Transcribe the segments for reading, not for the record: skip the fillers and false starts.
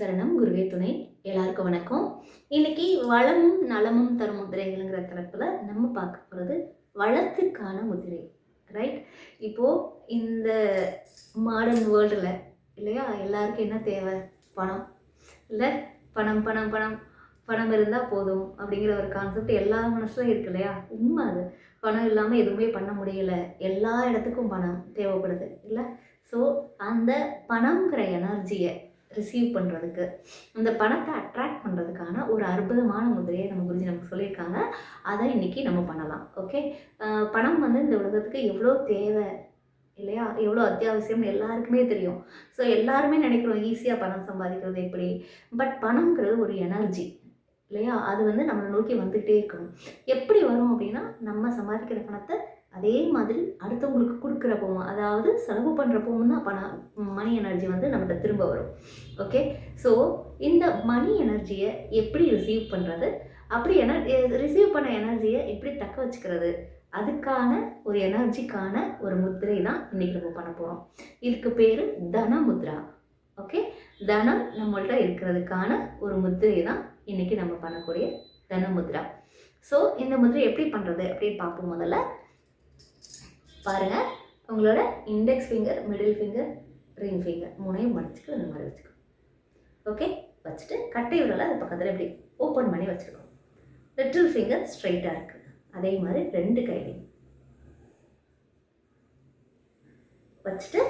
சரணம் குருவே துணை. எல்லாருக்கும் வணக்கம். இன்னைக்கு வளமும் நலமும் தரும் முதிரைகள்ங்கிற தலைப்பில் நம்ம பார்க்க போகிறது வளத்துக்கான முதிரை. ரைட். இப்போது இந்த மாடர்ன் வேர்ல்டில் இல்லையா, எல்லாருக்கும் என்ன தேவை? பணம். இல்லை, பணம் பணம் பணம் பணம் இருந்தால் போதும் அப்படிங்கிற ஒரு கான்செப்ட் எல்லா மனசுலும் இருக்கு இல்லையா? உண்மை அது. பணம் இல்லாமல் எதுவுமே பண்ண முடியல. எல்லா இடத்துக்கும் பணம் தேவைப்படுது இல்லை? ஸோ அந்த பணங்கிற எனர்ஜியை ரிசீவ் பண்ணுறதுக்கு, அந்த பணத்தை அட்ராக்ட் பண்ணுறதுக்கான ஒரு அற்புதமான முதிரையை நம்ம குருஜி நமக்கு சொல்லியிருக்காங்க. அதை இன்றைக்கி நம்ம பண்ணலாம். ஓகே. பணம் இந்த உலகத்துக்கு எவ்வளோ தேவை இல்லையா, எவ்வளோ அத்தியாவசியம்னு எல்லாருக்குமே தெரியும். ஸோ எல்லாருமே நினைக்கிறோம் ஈஸியாக பணம் சம்பாதிக்கிறது எப்படி. பட் பணங்கிறது ஒரு எனர்ஜி இல்லையா, அது நம்மளை நோக்கி வந்துகிட்டே இருக்கணும். எப்படி வரும் அப்படின்னா, நம்ம சம்பாதிக்கிற பணத்தை அதே மாதிரி அடுத்தவங்களுக்கு கொடுக்குறப்பவும், அதாவது செலவு பண்ணுறப்பவும் தான் மணி எனர்ஜி நம்மகிட்ட திரும்ப வரும். ஓகே. ஸோ இந்த மணி எனர்ஜியை எப்படி ரிசீவ் பண்ணுறது, அப்படி ரிசீவ் பண்ண எனர்ஜியை எப்படி தக்க வச்சுக்கிறது, அதுக்கான ஒரு எனர்ஜிக்கான ஒரு முத்திரை தான் இன்றைக்கி நம்ம பண்ண போகிறோம். இதுக்கு பேர் தன முத்ரா. ஓகே. தனம் நம்மள்ட்ட இருக்கிறதுக்கான ஒரு முத்திரை தான் இன்றைக்கி நம்ம பண்ணக்கூடிய தன முத்ரா. ஸோ இந்த முத்திரை எப்படி பண்ணுறது அப்படின்னு பார்ப்போம். முதல்ல பாருங்கள், உங்களோட index finger, middle finger, ring finger மூணையும் மடிச்சுட்டு இந்த மாதிரி வச்சுக்கோங்க. ஓகே. வச்சுட்டு கட்டை விரலை அது பக்கத்தில் இப்படி ஓப்பன் பண்ணி வச்சுருக்கோம். லிட்டில் ஃபிங்கர் ஸ்ட்ரைட்டாக இருக்குது. அதே மாதிரி 2 கையிலையும் வச்சுட்டு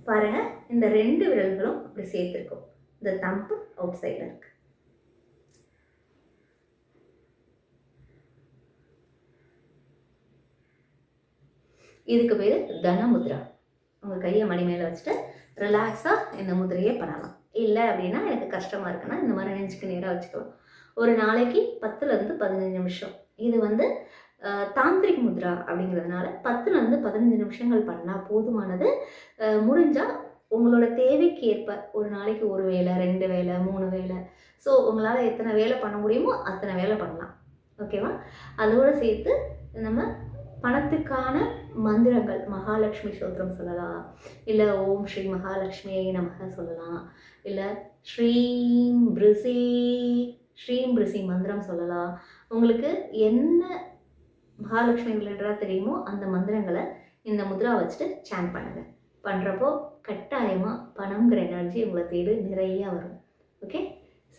பாருங்கள், இந்த 2 விரல்களும் இப்படி சேர்த்துருக்கோம். இந்த தம்பு அவுட் சைடில் இருக்குது. இதுக்கு பேர் தன முத்ரா. உங்கள் கையை மணி மேலே வச்சுட்டு ரிலாக்ஸாக இந்த முதிரையை பண்ணலாம். இல்லை அப்படின்னா எனக்கு கஷ்டமாக இருக்குன்னா இந்த மாதிரி நெஞ்சுக்கு நேராக வச்சுக்கலாம். ஒரு நாளைக்கு 10லேருந்து 15 நிமிஷம். இது தாந்திரிக் முத்ரா அப்படிங்கிறதுனால 10லேருந்து 15 நிமிஷங்கள் பண்ணால் போதுமானது. முடிஞ்சால் உங்களோட தேவைக்கு ஏற்ப ஒரு நாளைக்கு 1 வேளை, 2 வேளை, 3 வேளை, ஸோ உங்களால் எத்தனை வேலை பண்ண முடியுமோ அத்தனை வேலை பண்ணலாம். ஓகேவா? அதோடு சேர்த்து நம்ம பணத்துக்கான மந்திரங்கள், மகாலட்சுமி ஸ்தோத்திரம் சொல்லலாம், இல்லை ஓம் ஸ்ரீ மகாலட்சுமியை நமக சொல்லலாம், இல்லை ஸ்ரீம் பிரிசி மந்திரம் சொல்லலாம். உங்களுக்கு என்ன மகாலட்சுமி ரிலேட்டடாக தெரியுமோ அந்த மந்திரங்களை இந்த முத்ரா வச்சுட்டு சாண்ட் பண்ணுங்கள். பண்ணுறப்போ கட்டாயமாக பணங்கிற எனர்ஜி உங்களை தேடி நிறையா வரும். ஓகே.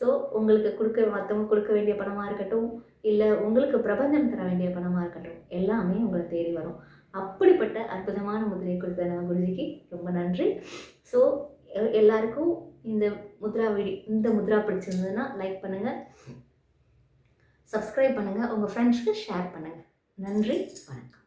ஸோ உங்களுக்கு மற்றவங்க கொடுக்க வேண்டிய பணமாக இருக்கட்டும், இல்லை உங்களுக்கு பிரபஞ்சம் தர வேண்டிய பணமாக இருக்கட்டும், எல்லாமே உங்களை தேடி வரும். அப்படிப்பட்ட அற்புதமான முதிரையை கொடுத்த நம்ம குருஜிக்கு ரொம்ப நன்றி. ஸோ எல்லாருக்கும் இந்த முத்ரா பிடிச்சிருந்ததுன்னா லைக் பண்ணுங்கள், சப்ஸ்கிரைப் பண்ணுங்கள், உங்கள் ஃப்ரெண்ட்ஸ்க்கு ஷேர் பண்ணுங்கள். நன்றி, வணக்கம்.